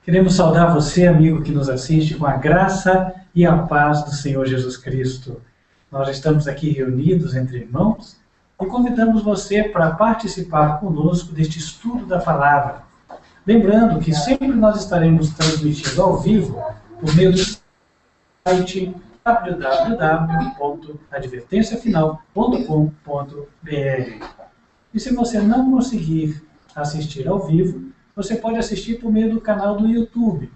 Queremos saudar você, amigo que nos assiste, com a graça e a paz do Senhor Jesus Cristo. Nós estamos aqui reunidos entre irmãos e convidamos você para participar conosco deste estudo da palavra. Lembrando que sempre nós estaremos transmitindo ao vivo por meio do site www.advertenciafinal.com.br. E se você não conseguir assistir ao vivo, você pode assistir por meio do canal do YouTube.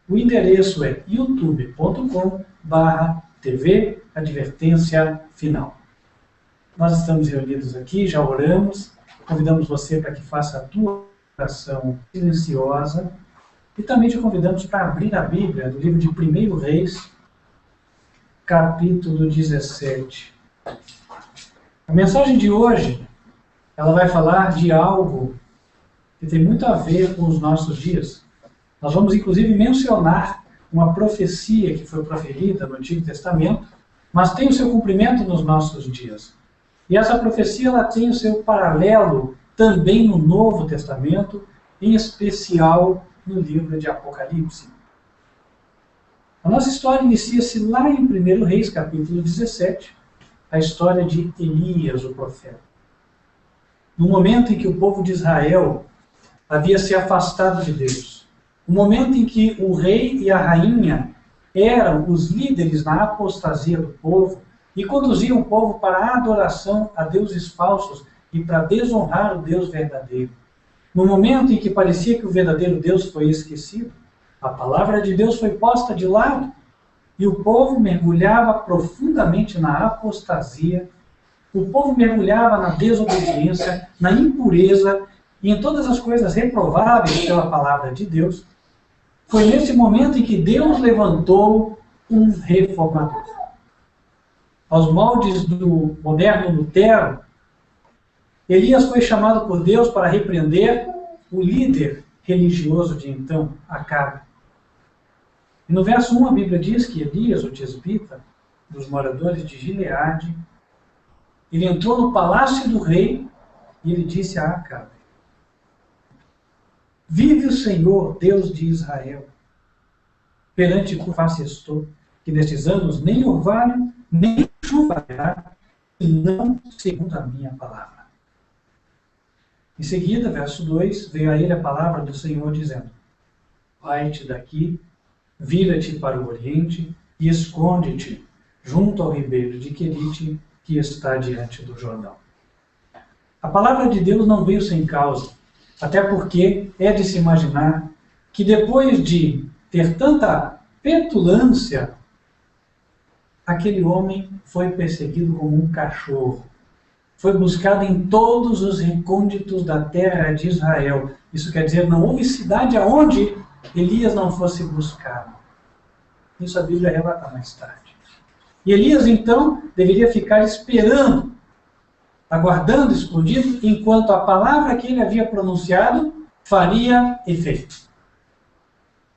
O endereço é youtube.com/TV Advertência Final. Nós estamos reunidos aqui, já oramos, convidamos você para que faça a tua oração silenciosa e também te convidamos para abrir a Bíblia do livro de 1 Reis, capítulo 17. A mensagem de hoje, ela vai falar de algo que tem muito a ver com os nossos dias. Nós vamos, inclusive, mencionar uma profecia que foi proferida no Antigo Testamento, mas tem o seu cumprimento nos nossos dias. E essa profecia ela tem o seu paralelo também no Novo Testamento, em especial no livro de Apocalipse. A nossa história inicia-se lá em 1 Reis, capítulo 17, a história de Elias, o profeta. No momento em que o povo de Israel havia se afastado de Deus, o momento em que o rei e a rainha eram os líderes na apostasia do povo e conduziam o povo para a adoração a deuses falsos e para desonrar o Deus verdadeiro. No momento em que parecia que o verdadeiro Deus foi esquecido, a palavra de Deus foi posta de lado e o povo mergulhava profundamente na apostasia, o povo mergulhava na desobediência, na impureza e em todas as coisas reprováveis pela palavra de Deus. Foi nesse momento em que Deus levantou um reformador. Aos moldes do moderno Lutero, Elias foi chamado por Deus para repreender o líder religioso de então, Acabe. E no verso 1 a Bíblia diz que Elias, o tisbita, dos moradores de Gileade, ele entrou no palácio do rei e ele disse a Acabe: vive o Senhor, Deus de Israel, perante tu face estou, que nestes anos nem orvalho, nem chuva haverá, e não segundo a minha palavra. Em seguida, verso 2, veio a ele a palavra do Senhor dizendo: vai-te daqui, vira-te para o oriente e esconde-te junto ao ribeiro de Querite, que está diante do Jordão. A palavra de Deus não veio sem causa, até porque é de se imaginar que depois de ter tanta petulância, aquele homem foi perseguido como um cachorro. Foi buscado em todos os recônditos da terra de Israel. Isso quer dizer, não houve cidade aonde Elias não fosse buscado. Isso a Bíblia relata mais tarde. E Elias, então, deveria ficar esperando, aguardando, escondido, enquanto a palavra que ele havia pronunciado faria efeito.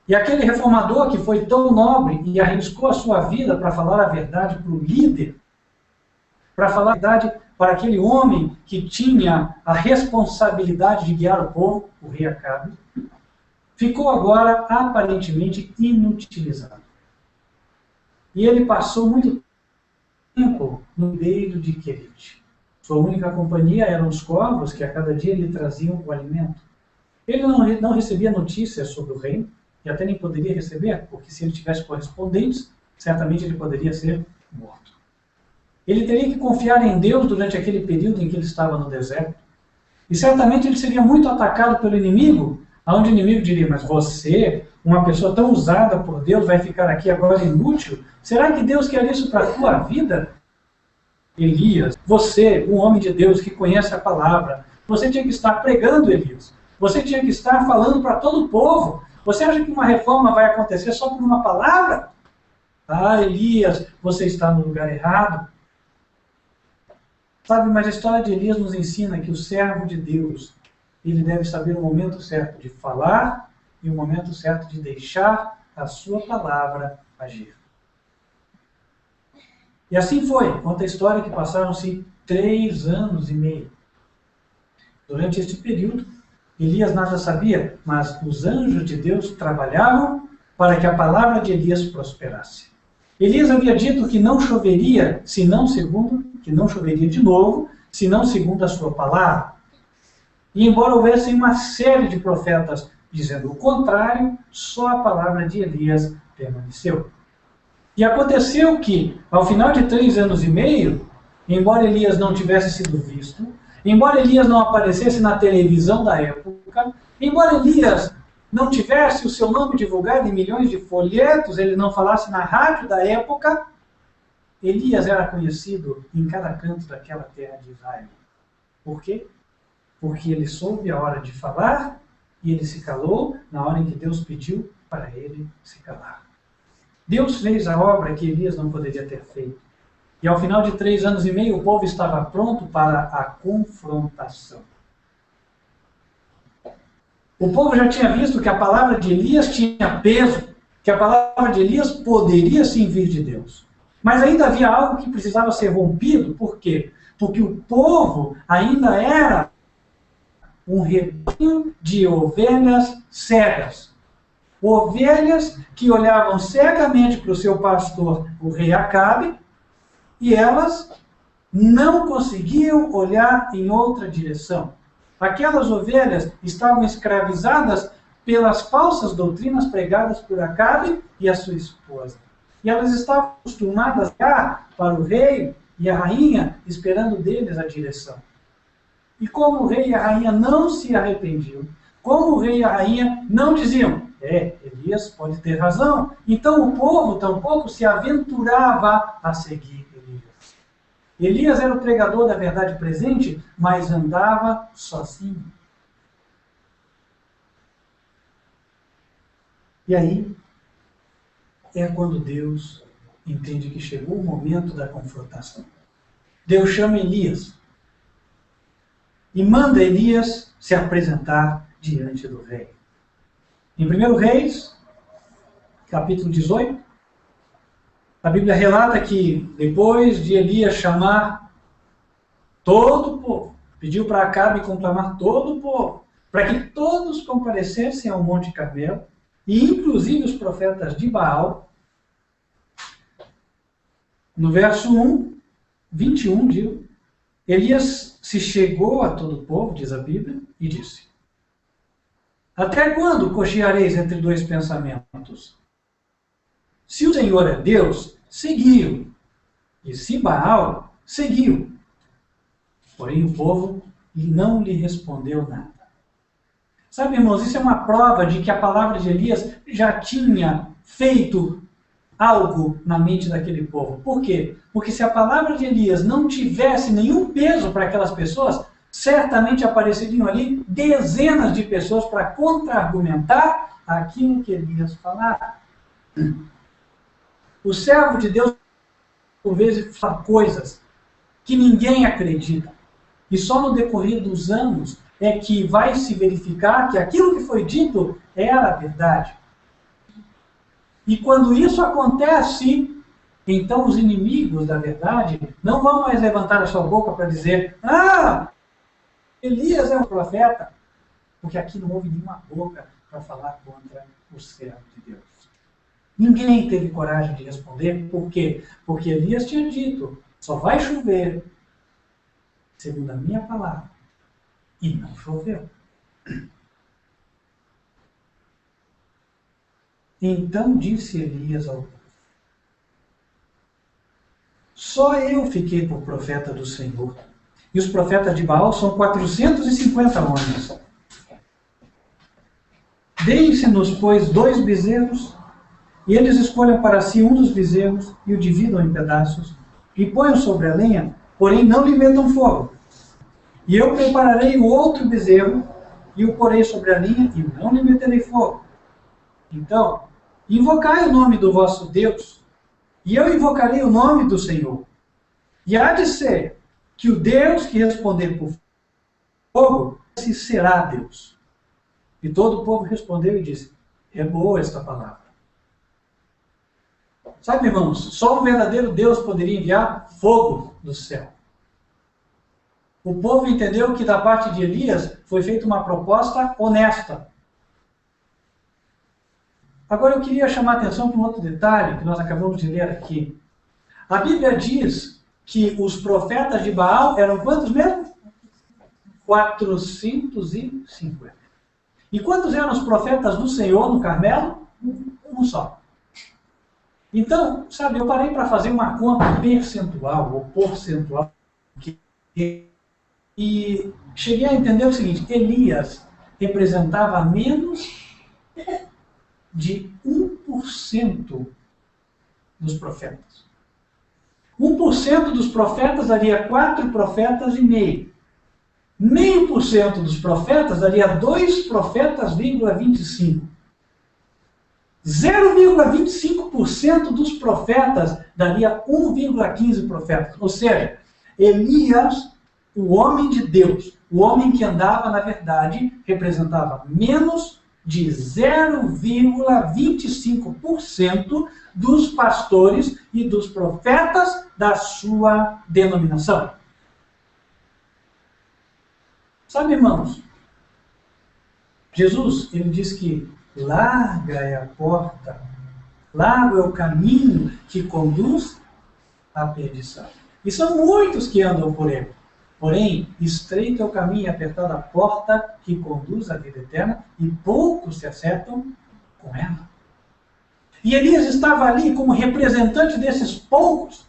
E aquele reformador que foi tão nobre e arriscou a sua vida para falar a verdade para o líder, para falar a verdade para aquele homem que tinha a responsabilidade de guiar o povo, o rei Acabe, ficou agora aparentemente inutilizado. E ele passou muito tempo no ribeiro de Querite. Sua única companhia eram os corvos que a cada dia lhe traziam o alimento. Ele não recebia notícias sobre o reino, e até nem poderia receber, porque se ele tivesse correspondentes, certamente ele poderia ser morto. Ele teria que confiar em Deus durante aquele período em que ele estava no deserto. E certamente ele seria muito atacado pelo inimigo, onde o inimigo diria: mas você, uma pessoa tão usada por Deus, vai ficar aqui agora inútil? Será que Deus quer isso para a tua vida? Elias, você, um homem de Deus que conhece a palavra, você tinha que estar pregando, Elias. Você tinha que estar falando para todo o povo. Você acha que uma reforma vai acontecer só por uma palavra? Ah, Elias, você está no lugar errado. Sabe, mas a história de Elias nos ensina que o servo de Deus, ele deve saber o momento certo de falar e o momento certo de deixar a sua palavra agir. E assim foi, conta a história que passaram-se 3 anos e meio. Durante este período, Elias nada sabia, mas os anjos de Deus trabalhavam para que a palavra de Elias prosperasse. Elias havia dito que não choveria, que não choveria de novo, senão segundo a sua palavra. E embora houvesse uma série de profetas dizendo o contrário, só a palavra de Elias permaneceu. E aconteceu que, ao final de 3 anos e meio, embora Elias não tivesse sido visto, embora Elias não aparecesse na televisão da época, embora Elias não tivesse o seu nome divulgado em milhões de folhetos, ele não falasse na rádio da época, Elias era conhecido em cada canto daquela terra de Israel. Por quê? Porque ele soube a hora de falar e ele se calou na hora em que Deus pediu para ele se calar. Deus fez a obra que Elias não poderia ter feito. E ao final de 3 anos e meio, o povo estava pronto para a confrontação. O povo já tinha visto que a palavra de Elias tinha peso, que a palavra de Elias poderia sim vir de Deus. Mas ainda havia algo que precisava ser rompido. Por quê? Porque o povo ainda era um rebanho de ovelhas cegas. Ovelhas que olhavam cegamente para o seu pastor, o rei Acabe, e elas não conseguiam olhar em outra direção. Aquelas ovelhas estavam escravizadas pelas falsas doutrinas pregadas por Acabe e a sua esposa. E elas estavam acostumadas a olhar para o rei e a rainha, esperando deles a direção. E como o rei e a rainha não se arrependiam, como o rei e a rainha não diziam, Elias pode ter razão, então o povo tampouco se aventurava a seguir Elias. Elias era o pregador da verdade presente, mas andava sozinho. E aí é quando Deus entende que chegou o momento da confrontação. Deus chama Elias e manda Elias se apresentar diante do rei. Em 1 Reis, capítulo 18, a Bíblia relata que depois de Elias chamar todo o povo, pediu para Acabe conclamar todo o povo, para que todos comparecessem ao Monte Carmelo, e inclusive os profetas de Baal. No verso 21, digo, Elias se chegou a todo o povo, diz a Bíblia, e disse: até quando cocheareis entre 2 pensamentos? Se o Senhor é Deus, seguiu. E se Baal, seguiu. Porém o povo não lhe respondeu nada. Sabe, irmãos, isso é uma prova de que a palavra de Elias já tinha feito algo na mente daquele povo. Por quê? Porque se a palavra de Elias não tivesse nenhum peso para aquelas pessoas, certamente apareceriam ali dezenas de pessoas para contra-argumentar aquilo que Elias falava. O servo de Deus, por vezes, fala coisas que ninguém acredita. E só no decorrer dos anos é que vai se verificar que aquilo que foi dito era a verdade. E quando isso acontece, então os inimigos da verdade não vão mais levantar a sua boca para dizer: Elias é um profeta, porque aqui não houve nenhuma boca para falar contra o servo de Deus. Ninguém teve coragem de responder. Por quê? Porque Elias tinha dito: só vai chover segundo a minha palavra. E não choveu. Então disse Elias ao povo: só eu fiquei por profeta do Senhor. E os profetas de Baal são 450 homens. Deem-se-nos, pois, 2 bezerros, e eles escolham para si um dos bezerros, e o dividam em pedaços, e ponham sobre a lenha, porém não lhe metam fogo. E eu prepararei o outro bezerro, e o porei sobre a lenha, e não lhe meterei fogo. Então, invocai o nome do vosso Deus, e eu invocarei o nome do Senhor. E há de ser que o Deus que responder por fogo, esse será Deus. E todo o povo respondeu e disse: é boa esta palavra. Sabe, irmãos, só um verdadeiro Deus poderia enviar fogo do céu. O povo entendeu que da parte de Elias foi feita uma proposta honesta. Agora eu queria chamar a atenção para um outro detalhe que nós acabamos de ler aqui. A Bíblia diz que os profetas de Baal eram quantos mesmo? 450. E quantos eram os profetas do Senhor no Carmelo? Um só. Então, sabe, eu parei para fazer uma conta percentual, ou porcentual, e cheguei a entender o seguinte: Elias representava menos de 1% dos profetas. 1% dos profetas daria 4 profetas e meio. 0,5% dos profetas daria 2 profetas,25. 0,25% dos profetas daria 1,15 profetas. Ou seja, Elias, o homem de Deus, o homem que andava na verdade, representava menos de 0,25% dos pastores e dos profetas da sua denominação. Sabe, irmãos, Jesus, ele diz que larga é a porta, largo é o caminho que conduz à perdição. E são muitos que andam por ele. Porém, estreito é o caminho e apertada a porta que conduz à vida eterna, e poucos se acertam com ela. E Elias estava ali como representante desses poucos.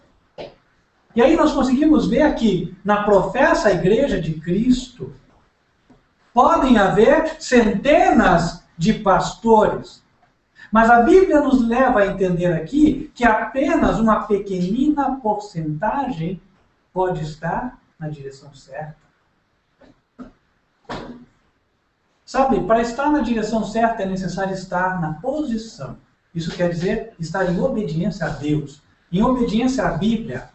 E aí nós conseguimos ver que na professa igreja de Cristo, podem haver centenas de pastores. Mas a Bíblia nos leva a entender aqui que apenas uma pequenina porcentagem pode estar na direção certa. Sabe, para estar na direção certa é necessário estar na posição. Isso quer dizer estar em obediência a Deus, em obediência à Bíblia.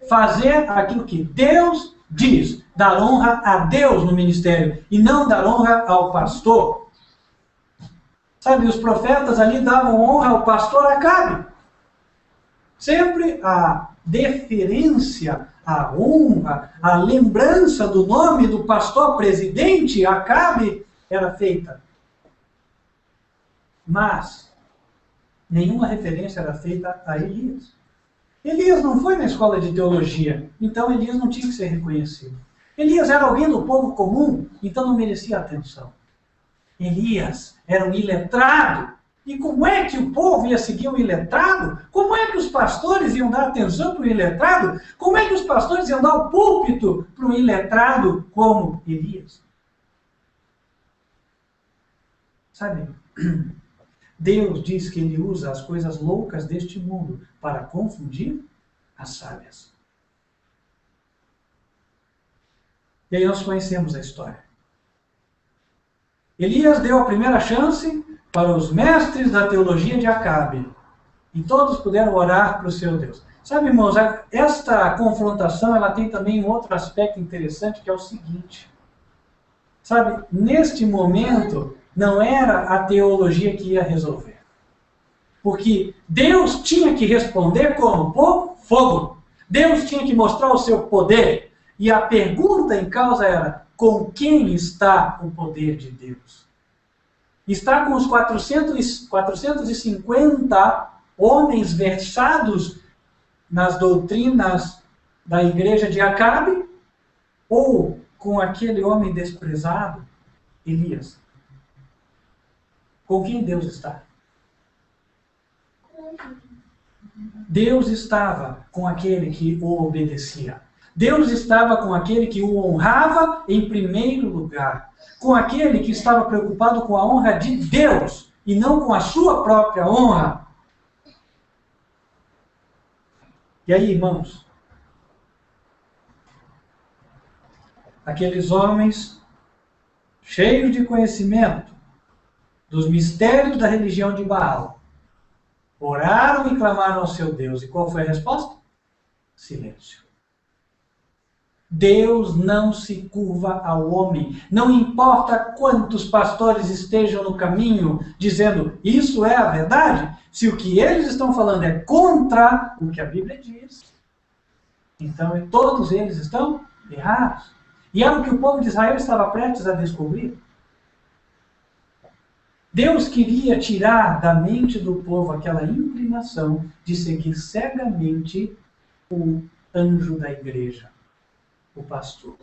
Fazer aquilo que Deus diz, dar honra a Deus no ministério e não dar honra ao pastor. Sabe, os profetas ali davam honra ao pastor Acabe. Sempre a deferência, a honra, a lembrança do nome do pastor presidente Acabe era feita. Mas nenhuma referência era feita a Elias. Elias não foi na escola de teologia, então Elias não tinha que ser reconhecido. Elias era alguém do povo comum, então não merecia atenção. Elias era um iletrado. E como é que o povo ia seguir um iletrado? Como é que os pastores iam dar atenção para o iletrado? Como é que os pastores iam dar o púlpito para um iletrado como Elias? Sabe, Deus diz que ele usa as coisas loucas deste mundo para confundir as sábias. E aí nós conhecemos a história. Elias deu a primeira chance para os mestres da teologia de Acabe. E todos puderam orar para o seu Deus. Sabe, irmãos, esta confrontação ela tem também um outro aspecto interessante, que é o seguinte. Sabe, neste momento, não era a teologia que ia resolver. Porque Deus tinha que responder como? Por fogo. Deus tinha que mostrar o seu poder. E a pergunta em causa era: com quem está o poder de Deus? Está com os 450 homens versados nas doutrinas da igreja de Acabe? Ou com aquele homem desprezado, Elias? Com quem Deus está? Deus estava com aquele que o obedecia. Deus estava com aquele que o honrava em primeiro lugar. Com aquele que estava preocupado com a honra de Deus e não com a sua própria honra. E aí, irmãos, aqueles homens cheios de conhecimento dos mistérios da religião de Baal oraram e clamaram ao seu Deus. E qual foi a resposta? Silêncio. Deus não se curva ao homem. Não importa quantos pastores estejam no caminho dizendo isso é a verdade, se o que eles estão falando é contra o que a Bíblia diz, então todos eles estão errados. E era o que o povo de Israel estava prestes a descobrir. Deus queria tirar da mente do povo aquela inclinação de seguir cegamente o anjo da igreja, o pastor.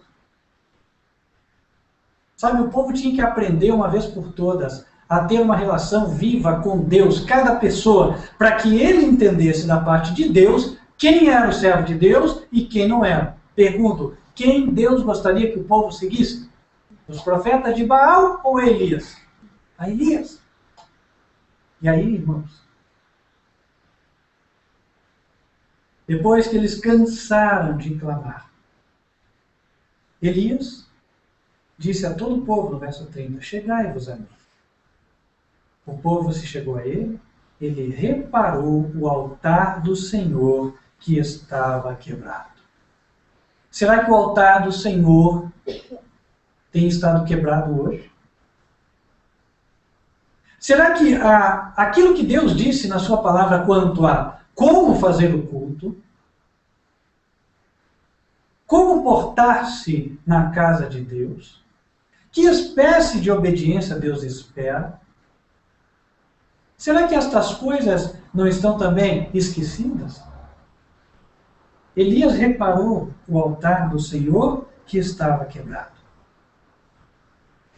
Sabe, o povo tinha que aprender uma vez por todas a ter uma relação viva com Deus, cada pessoa, para que ele entendesse da parte de Deus quem era o servo de Deus e quem não era. Pergunto, quem Deus gostaria que o povo seguisse? Os profetas de Baal ou Elias? A Elias. E aí, irmãos, depois que eles cansaram de clamar, Elias disse a todo o povo, no verso 30, chegai-vos a mim. O povo se chegou a ele, ele reparou o altar do Senhor que estava quebrado. Será que o altar do Senhor tem estado quebrado hoje? Será que aquilo que Deus disse na sua palavra quanto a como fazer o culto, como portar-se na casa de Deus, que espécie de obediência Deus espera, será que estas coisas não estão também esquecidas? Elias reparou o altar do Senhor que estava quebrado.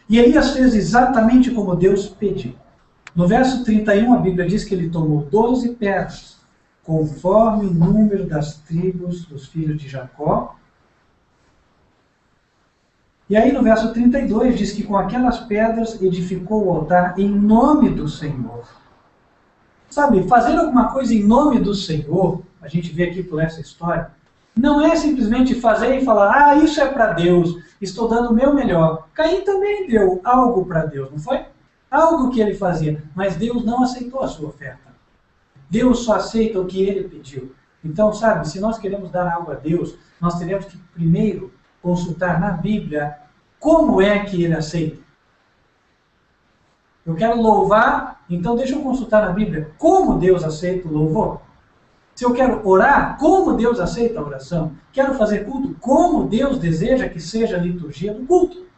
E Elias fez exatamente como Deus pediu. No verso 31, a Bíblia diz que ele tomou 12 pedras, conforme o número das tribos dos filhos de Jacó. E aí no verso 32 diz que com aquelas pedras edificou o altar em nome do Senhor. Sabe, fazer alguma coisa em nome do Senhor, a gente vê aqui por essa história, não é simplesmente fazer e falar, isso é para Deus, estou dando o meu melhor. Caim também deu algo para Deus, não foi? Algo que ele fazia, mas Deus não aceitou a sua oferta. Deus só aceita o que ele pediu. Então, sabe, se nós queremos dar algo a Deus, nós teremos que primeiro consultar na Bíblia como é que ele aceita. Eu quero louvar, então deixa eu consultar na Bíblia como Deus aceita o louvor. Se eu quero orar, como Deus aceita a oração. Quero fazer culto, como Deus deseja que seja a liturgia do culto.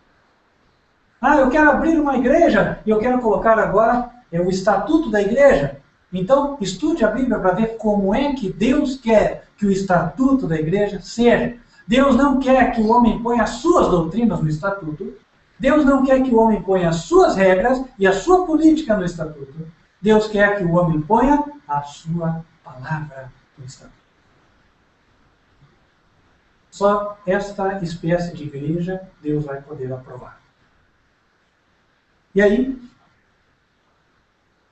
Eu quero abrir uma igreja e eu quero colocar agora o estatuto da igreja. Então, estude a Bíblia para ver como é que Deus quer que o estatuto da igreja seja. Deus não quer que o homem ponha as suas doutrinas no estatuto. Deus não quer que o homem ponha as suas regras e a sua política no estatuto. Deus quer que o homem ponha a sua palavra no estatuto. Só esta espécie de igreja Deus vai poder aprovar. E aí,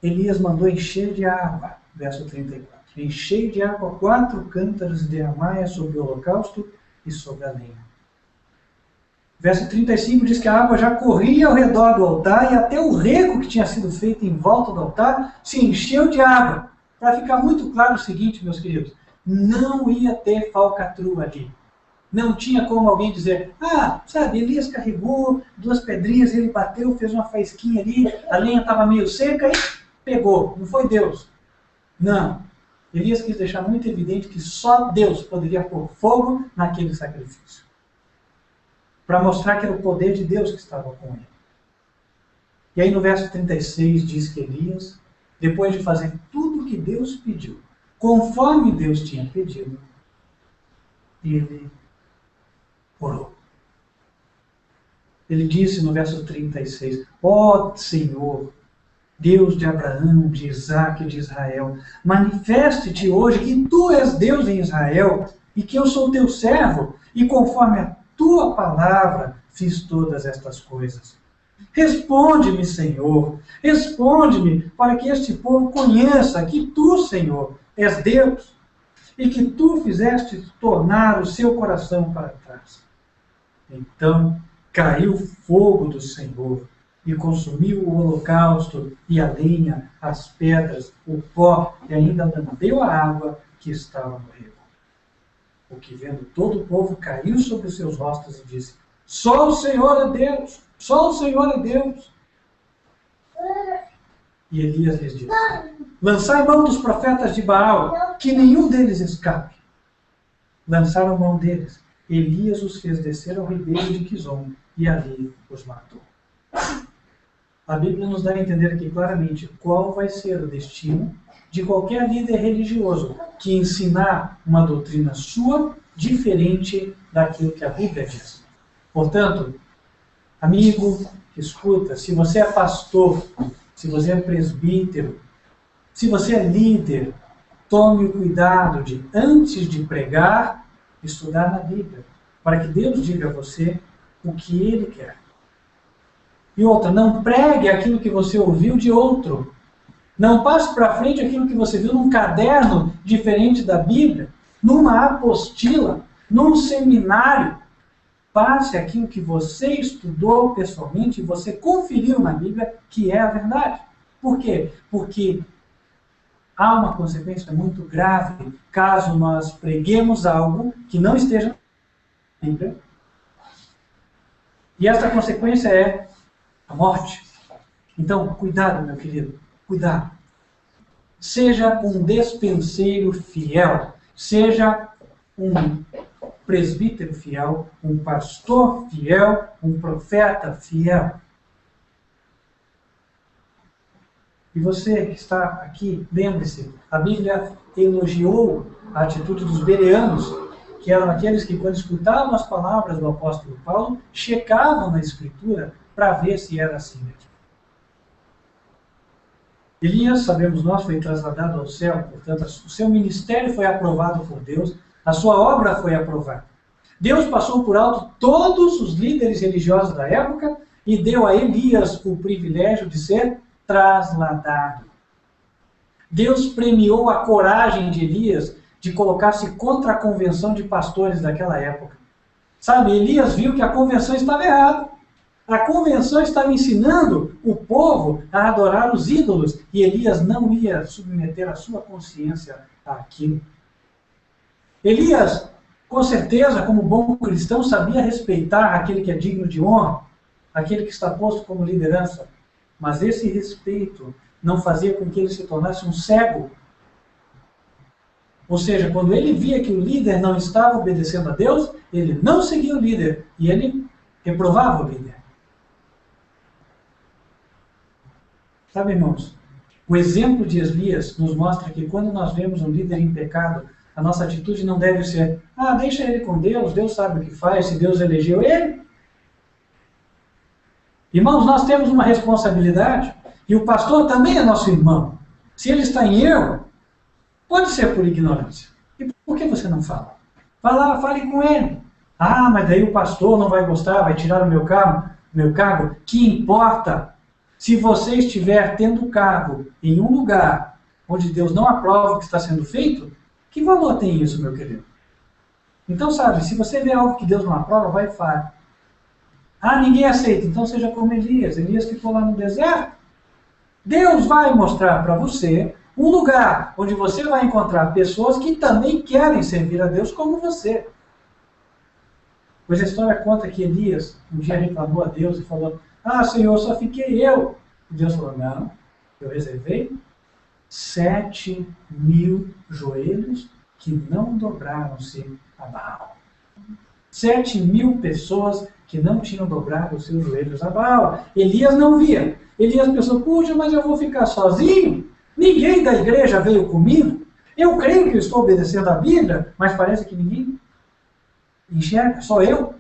Elias mandou encher de água, verso 34. Enchei de água 4 cântaros de derramai sobre o holocausto e sobre a lenha. Verso 35 diz que a água já corria ao redor do altar e até o rego que tinha sido feito em volta do altar se encheu de água. Para ficar muito claro o seguinte, meus queridos, não ia ter falcatrua ali. Não tinha como alguém dizer, sabe, Elias carregou 2 pedrinhas, ele bateu, fez uma faísquinha ali, a lenha estava meio seca e pegou. Não foi Deus. Não. Elias quis deixar muito evidente que só Deus poderia pôr fogo naquele sacrifício. Para mostrar que era o poder de Deus que estava com ele. E aí no verso 36 diz que Elias, depois de fazer tudo o que Deus pediu, conforme Deus tinha pedido, ele orou. Ele disse no verso 36, ó Senhor, Deus de Abraão, de Isaque e de Israel, manifeste-te hoje que tu és Deus em Israel e que eu sou teu servo e conforme a tua palavra fiz todas estas coisas. Responde-me, Senhor, responde-me para que este povo conheça que tu, Senhor, és Deus e que tu fizeste tornar o seu coração para trás. Então caiu fogo do Senhor e consumiu o holocausto e a lenha, as pedras, o pó e ainda lambeu a água que estava no rego. O que vendo todo o povo caiu sobre os seus rostos e disse, só o Senhor é Deus, só o Senhor é Deus. E Elias lhes disse, lançai mão dos profetas de Baal, que nenhum deles escape. Lançaram mão deles. Elias os fez descer ao ribeiro de Quizon e ali os matou. A Bíblia nos dá a entender aqui claramente qual vai ser o destino de qualquer líder religioso que ensinar uma doutrina sua diferente daquilo que a Bíblia diz. Portanto, amigo que escuta, se você é pastor, se você é presbítero, se você é líder, tome o cuidado de, antes de pregar, estudar na Bíblia, para que Deus diga a você o que Ele quer. E outra, não pregue aquilo que você ouviu de outro. Não passe para frente aquilo que você viu num caderno diferente da Bíblia, numa apostila, num seminário. Passe aquilo que você estudou pessoalmente e você conferiu na Bíblia que é a verdade. Por quê? Porque há uma consequência muito grave caso nós preguemos algo que não esteja na Bíblia. E essa consequência é a morte. Então, cuidado, meu querido, cuidado. Seja um despenseiro fiel, seja um presbítero fiel, um pastor fiel, um profeta fiel. E você que está aqui, lembre-se, a Bíblia elogiou a atitude dos bereanos, que eram aqueles que, quando escutavam as palavras do apóstolo Paulo, checavam na Escritura para ver se era assim mesmo. Elias, sabemos nós, foi trasladado ao céu, portanto, o seu ministério foi aprovado por Deus, a sua obra foi aprovada. Deus passou por alto todos os líderes religiosos da época e deu a Elias o privilégio de ser trasladado. Deus premiou a coragem de Elias de colocar-se contra a convenção de pastores daquela época. Sabe, Elias viu que a convenção estava errada. A convenção estava ensinando o povo a adorar os ídolos e Elias não ia submeter a sua consciência àquilo. Elias, com certeza, como bom cristão, sabia respeitar aquele que é digno de honra, aquele que está posto como liderança. Mas esse respeito não fazia com que ele se tornasse um cego. Ou seja, quando ele via que o líder não estava obedecendo a Deus, ele não seguia o líder e ele reprovava o líder. Sabe, irmãos, o exemplo de Elias nos mostra que quando nós vemos um líder em pecado, a nossa atitude não deve ser, deixa ele com Deus, Deus sabe o que faz, se Deus elegeu ele. Irmãos, nós temos uma responsabilidade, e o pastor também é nosso irmão. Se ele está em erro, pode ser por ignorância. E por que você não fala? Vá lá, fale com ele. Mas daí o pastor não vai gostar, vai tirar o meu cargo. Que importa? Se você estiver tendo cargo em um lugar onde Deus não aprova o que está sendo feito, que valor tem isso, meu querido? Então, sabe, se você vê algo que Deus não aprova, vai e fale. Ninguém aceita, então seja como Elias. Elias ficou lá no deserto. Deus vai mostrar para você um lugar onde você vai encontrar pessoas que também querem servir a Deus como você. Pois a história conta que Elias um dia reclamou a Deus e falou, Senhor, só fiquei eu. E Deus falou, não, eu reservei 7.000 joelhos que não dobraram-se a Baal. 7.000 pessoas que não tinham dobrado os seus joelhos a Baal. Elias não via. Elias pensou, puxa, mas eu vou ficar sozinho? Ninguém da igreja veio comigo? Eu creio que eu estou obedecendo a Bíblia, mas parece que ninguém enxerga, só eu.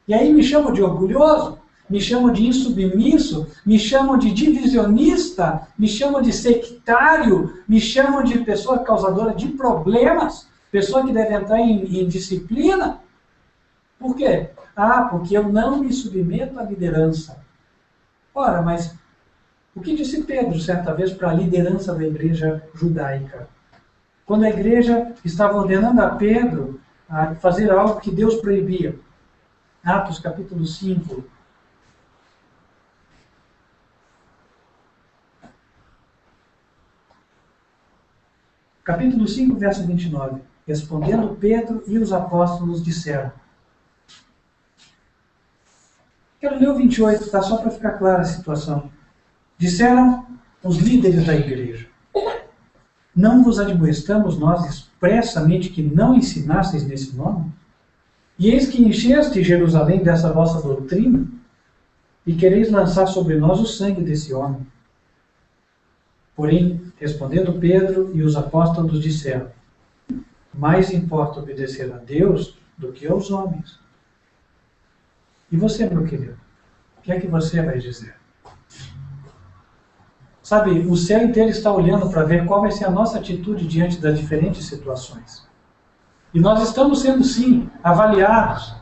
E aí me chamam de orgulhoso, me chamam de insubmisso, me chamam de divisionista, me chamam de sectário, me chamam de pessoa causadora de problemas, pessoa que deve entrar em disciplina. Por quê? Porque eu não me submeto à liderança. Ora, mas o que disse Pedro certa vez para a liderança da igreja judaica? Quando a igreja estava ordenando a Pedro a fazer algo que Deus proibia. Atos capítulo 5. Capítulo 5, verso 29. Respondendo Pedro e os apóstolos disseram. Quero ler o 28, tá? Só para ficar clara a situação. Disseram os líderes da igreja. Não vos admoestamos nós expressamente que não ensinasseis nesse nome? E eis que encheste Jerusalém dessa vossa doutrina, e quereis lançar sobre nós o sangue desse homem. Porém, respondendo Pedro e os apóstolos disseram: mais importa obedecer a Deus do que aos homens. E você, meu querido, o que é que você vai dizer? Sabe, o céu inteiro está olhando para ver qual vai ser a nossa atitude diante das diferentes situações. E nós estamos sendo, sim, avaliados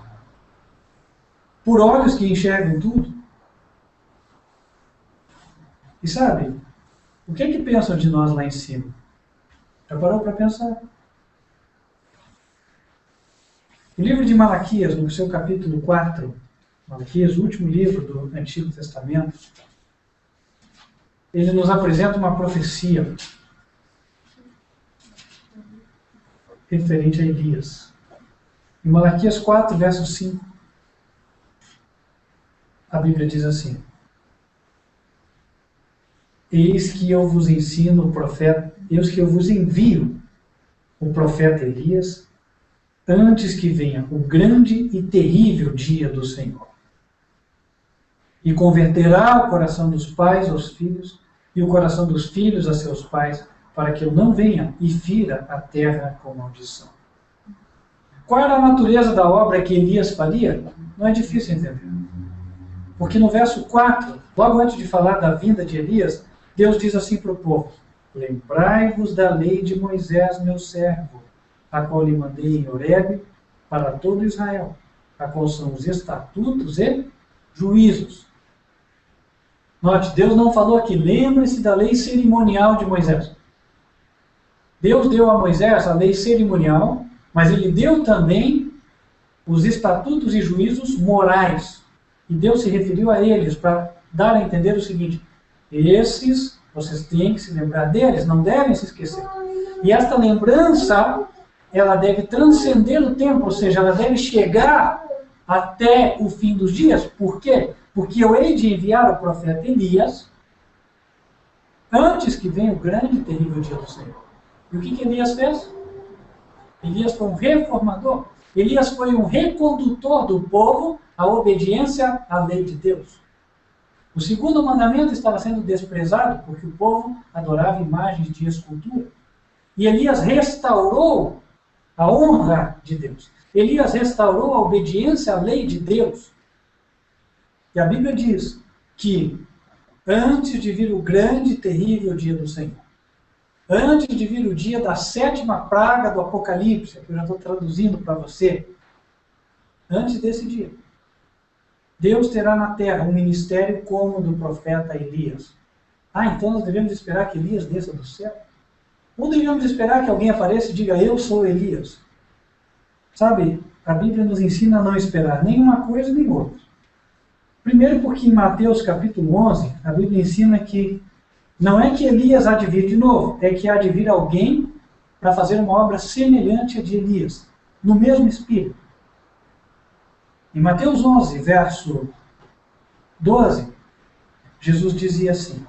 por olhos que enxergam tudo. E sabe, o que é que pensam de nós lá em cima? Já parou para pensar? O livro de Malaquias, no seu capítulo 4, Malaquias, o último livro do Antigo Testamento, ele nos apresenta uma profecia referente a Elias. Em Malaquias 4, verso 5, a Bíblia diz assim: eis que eu vos ensino o profeta, eis que eu vos envio o profeta Elias, antes que venha o grande e terrível dia do Senhor. E converterá o coração dos pais aos filhos, e o coração dos filhos a seus pais, para que eu não venha e fira a terra com maldição. Qual era a natureza da obra que Elias faria? Não é difícil entender. Porque no verso 4, logo antes de falar da vinda de Elias, Deus diz assim para o povo: lembrai-vos da lei de Moisés, meu servo, a qual lhe mandei em Horebe para todo Israel, a qual são os estatutos e juízos. Note, Deus não falou aqui, lembre-se da lei cerimonial de Moisés. Deus deu a Moisés a lei cerimonial, mas ele deu também os estatutos e juízos morais. E Deus se referiu a eles para dar a entender o seguinte: esses, vocês têm que se lembrar deles, não devem se esquecer. E esta lembrança, ela deve transcender o tempo, ou seja, ela deve chegar até o fim dos dias. Por quê? Porque eu hei de enviar o profeta Elias antes que venha o grande e terrível dia do Senhor. E o que Elias fez? Elias foi um reformador. Elias foi um recondutor do povo à obediência à lei de Deus. O segundo mandamento estava sendo desprezado porque o povo adorava imagens de escultura. E Elias restaurou a honra de Deus. Elias restaurou a obediência à lei de Deus. E a Bíblia diz que antes de vir o grande e terrível dia do Senhor, antes de vir o dia da 7ª praga do Apocalipse, que eu já estou traduzindo para você, antes desse dia, Deus terá na terra um ministério como o do profeta Elias. Então nós devemos esperar que Elias desça do céu? Ou devemos esperar que alguém apareça e diga: eu sou Elias? Sabe, a Bíblia nos ensina a não esperar nem uma coisa nem outra. Primeiro porque em Mateus capítulo 11, a Bíblia ensina que não é que Elias há de vir de novo, é que há de vir alguém para fazer uma obra semelhante à de Elias, no mesmo espírito. Em Mateus 11, verso 12, Jesus dizia assim: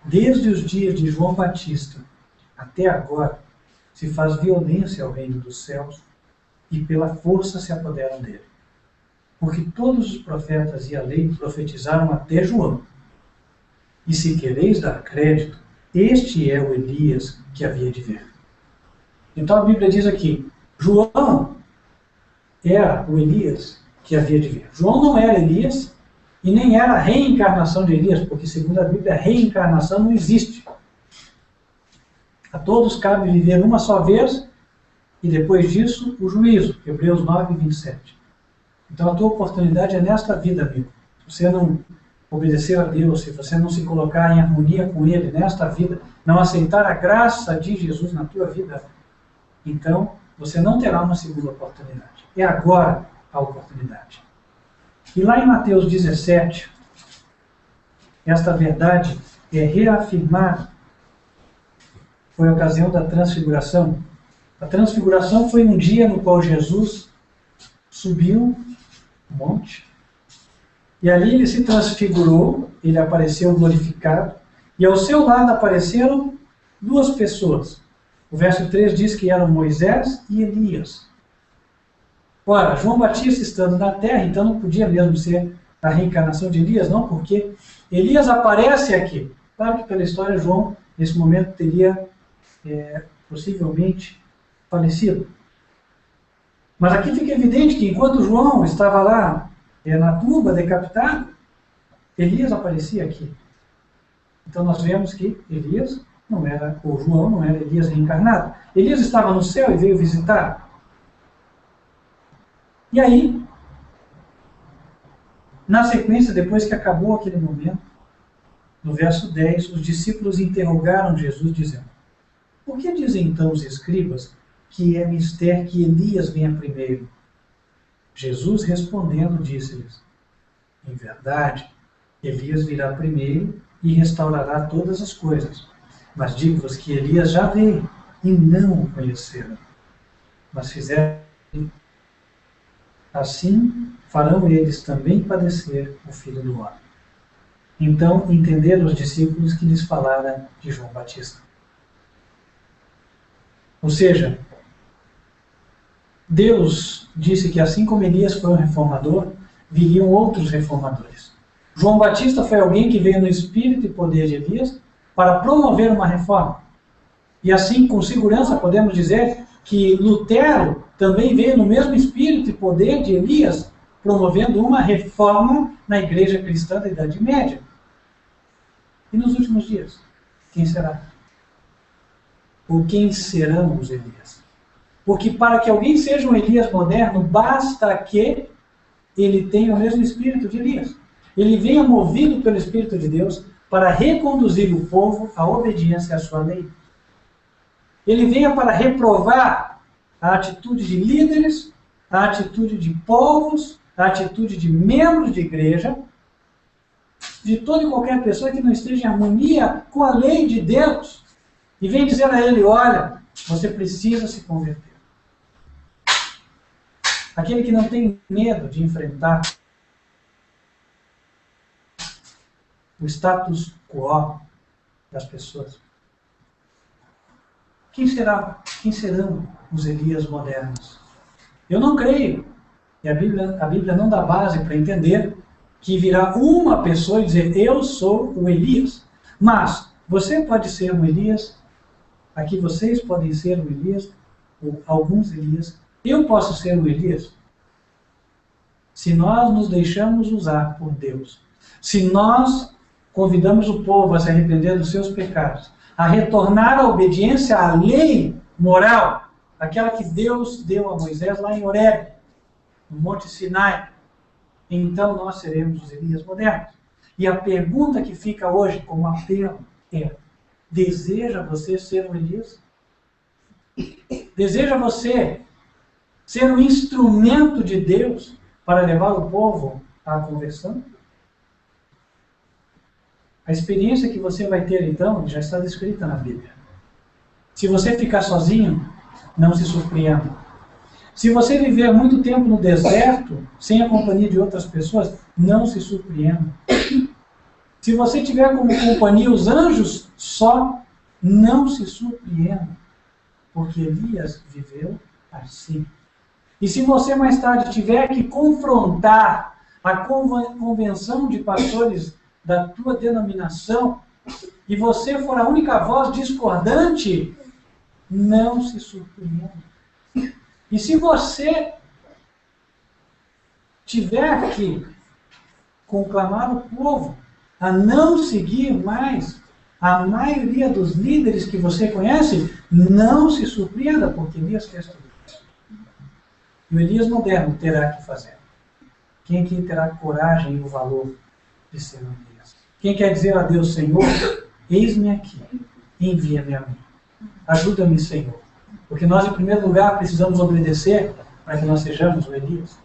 desde os dias de João Batista até agora se faz violência ao reino dos céus e pela força se apoderam dele. Porque todos os profetas e a lei profetizaram até João. E se quereis dar crédito, este é o Elias que havia de vir. Então a Bíblia diz aqui: João era o Elias que havia de vir. João não era Elias e nem era a reencarnação de Elias, porque segundo a Bíblia, a reencarnação não existe. A todos cabe viver uma só vez e depois disso o juízo. Hebreus 9, 27. Então a tua oportunidade é nesta vida, amigo. Se você não obedecer a Deus, se você não se colocar em harmonia com Ele nesta vida, não aceitar a graça de Jesus na tua vida, então você não terá uma segunda oportunidade. É agora a oportunidade. E lá em Mateus 17, esta verdade é reafirmada. Foi a ocasião da transfiguração. A transfiguração foi um dia no qual Jesus subiu um monte, e ali ele se transfigurou, ele apareceu glorificado, e ao seu lado apareceram duas pessoas. O verso 3 diz que eram Moisés e Elias. Ora, João Batista estando na terra, então não podia mesmo ser a reencarnação de Elias, não, porque Elias aparece aqui. Claro que pela história João, nesse momento, teria possivelmente falecido. Mas aqui fica evidente que enquanto João estava lá na tumba, decapitado, Elias aparecia aqui. Então nós vemos que Elias não era, ou João não era Elias reencarnado. Elias estava no céu e veio visitar. E aí, na sequência, depois que acabou aquele momento, no verso 10, os discípulos interrogaram Jesus, dizendo: por que dizem então os escribas que é mister que Elias venha primeiro? Jesus respondendo disse-lhes: em verdade, Elias virá primeiro e restaurará todas as coisas. Mas digo-vos que Elias já veio e não o conheceram. Mas fizeram assim, farão eles também padecer o Filho do Homem. Então entenderam os discípulos que lhes falara de João Batista. Ou seja, Deus disse que assim como Elias foi um reformador, viriam outros reformadores. João Batista foi alguém que veio no espírito e poder de Elias para promover uma reforma. E assim, com segurança, podemos dizer que Lutero também veio no mesmo espírito e poder de Elias, promovendo uma reforma na igreja cristã da Idade Média. E nos últimos dias, quem será? Ou quem serão os Elias? Porque para que alguém seja um Elias moderno, basta que ele tenha o mesmo espírito de Elias. Ele venha movido pelo Espírito de Deus para reconduzir o povo à obediência à sua lei. Ele venha para reprovar a atitude de líderes, a atitude de povos, a atitude de membros de igreja, de toda e qualquer pessoa que não esteja em harmonia com a lei de Deus. E vem dizer a ele: olha, você precisa se converter. Aquele que não tem medo de enfrentar o status quo das pessoas. Quem serão os Elias modernos? Eu não creio. E a Bíblia não dá base para entender que virá uma pessoa e dizer: eu sou o Elias. Mas você pode ser um Elias, aqui vocês podem ser um Elias, ou alguns Elias. Eu posso ser um Elias se nós nos deixamos usar por Deus. Se nós convidamos o povo a se arrepender dos seus pecados, a retornar à obediência à lei moral, aquela que Deus deu a Moisés lá em Horebe, no Monte Sinai, então nós seremos os Elias modernos. E a pergunta que fica hoje como apelo é: deseja você ser um Elias? Deseja você ser um instrumento de Deus para levar o povo à conversão? A experiência que você vai ter, então, já está descrita na Bíblia. Se você ficar sozinho, não se surpreenda. Se você viver muito tempo no deserto, sem a companhia de outras pessoas, não se surpreenda. Se você tiver como companhia os anjos só, não se surpreenda. Porque Elias viveu assim. E se você mais tarde tiver que confrontar a convenção de pastores da tua denominação, e você for a única voz discordante, não se surpreenda. E se você tiver que conclamar o povo a não seguir mais a maioria dos líderes que você conhece, não se surpreenda, porque Elias fez tudo isso. E o Elias moderno terá que fazer. Quem aqui terá coragem e o valor de ser um Elias? Quem quer dizer a Deus: Senhor, eis-me aqui, envia-me a mim. Ajuda-me, Senhor. Porque nós, em primeiro lugar, precisamos obedecer para que nós sejamos o Elias.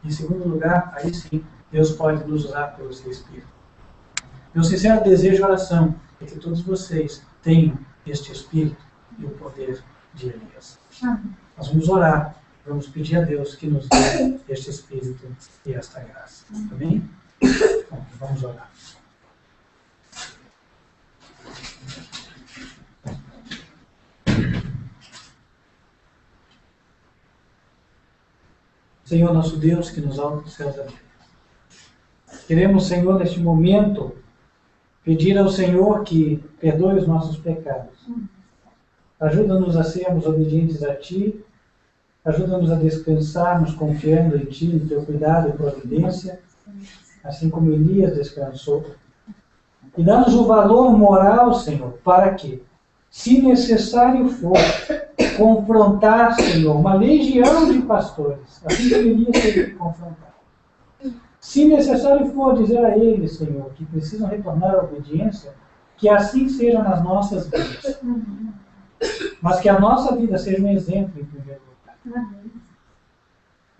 Em segundo lugar, aí sim, Deus pode nos usar pelo seu Espírito. Meu sincero desejo e oração é que todos vocês tenham este Espírito e o poder de Elias. Nós vamos orar, vamos pedir a Deus que nos dê este Espírito e esta graça. Amém? Bom, vamos orar. Senhor nosso Deus, que nos altos céus da terra. Queremos, Senhor, neste momento, pedir ao Senhor que perdoe os nossos pecados. Ajuda-nos a sermos obedientes a Ti, ajuda-nos a descansarmos confiando em Ti, em Teu cuidado e providência, assim como Elias descansou. E dá-nos o valor moral, Senhor, para que, se necessário for, confrontar, Senhor, uma legião de pastores, assim como Elias teve que confrontar. Se necessário for dizer a eles, Senhor, que precisam retornar à obediência, que assim seja nas nossas vidas. Mas que a nossa vida seja um exemplo em primeiro lugar.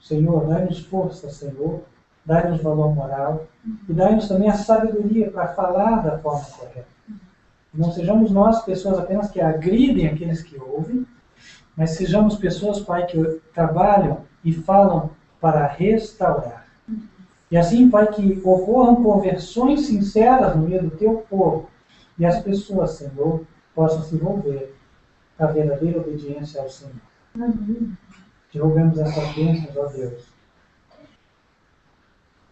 Senhor, dai-nos força, Senhor, dai-nos valor moral e dai-nos também a sabedoria para falar da forma correta. Não sejamos nós pessoas apenas que agridem aqueles que ouvem, mas sejamos pessoas, Pai, que trabalham e falam para restaurar. E assim, Pai, que ocorram conversões sinceras no meio do Teu povo e as pessoas, Senhor, possam se envolver a verdadeira obediência ao Senhor. Te rogamos essas bênçãos, ó Deus.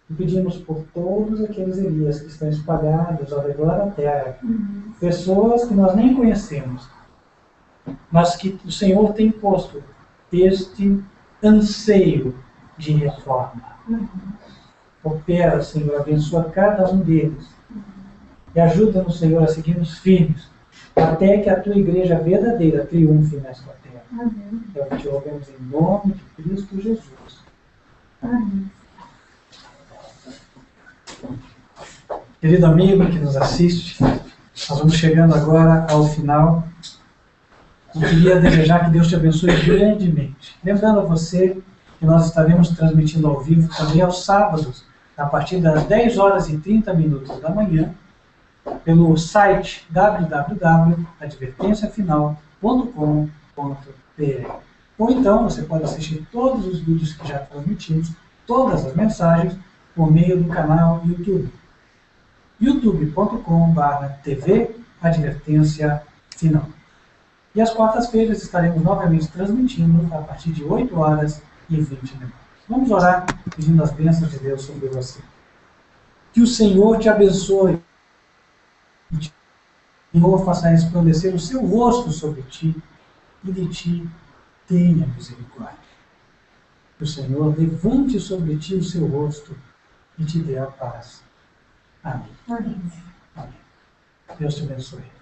E pedimos por todos aqueles Elias que estão espalhados ao redor da terra, pessoas que nós nem conhecemos, mas que o Senhor tem posto este anseio de reforma. Opera, Senhor, abençoa cada um deles e ajuda-nos, Senhor, a seguirmos firmes até que a Tua igreja verdadeira triunfe nesta terra. É o que te rogamos em nome de Cristo Jesus. Amém. Querido amigo que nos assiste, nós vamos chegando agora ao final. Eu queria desejar que Deus te abençoe grandemente. Lembrando a você que nós estaremos transmitindo ao vivo também aos sábados, a partir das 10 horas e 30 minutos da manhã, pelo site www.advertenciafinal.com.br. Ou então você pode assistir todos os vídeos que já transmitimos, todas as mensagens, por meio do canal YouTube. youtube.com/TV Advertência Final. E às quartas-feiras estaremos novamente transmitindo a partir de 8 horas e 20 minutos. Vamos orar pedindo as bênçãos de Deus sobre você. Que o Senhor te abençoe. E que o Senhor faça resplandecer o seu rosto sobre ti e de ti tenha misericórdia. Que o Senhor levante sobre ti o seu rosto e te dê a paz. Amém. Amém. Amém. Deus te abençoe.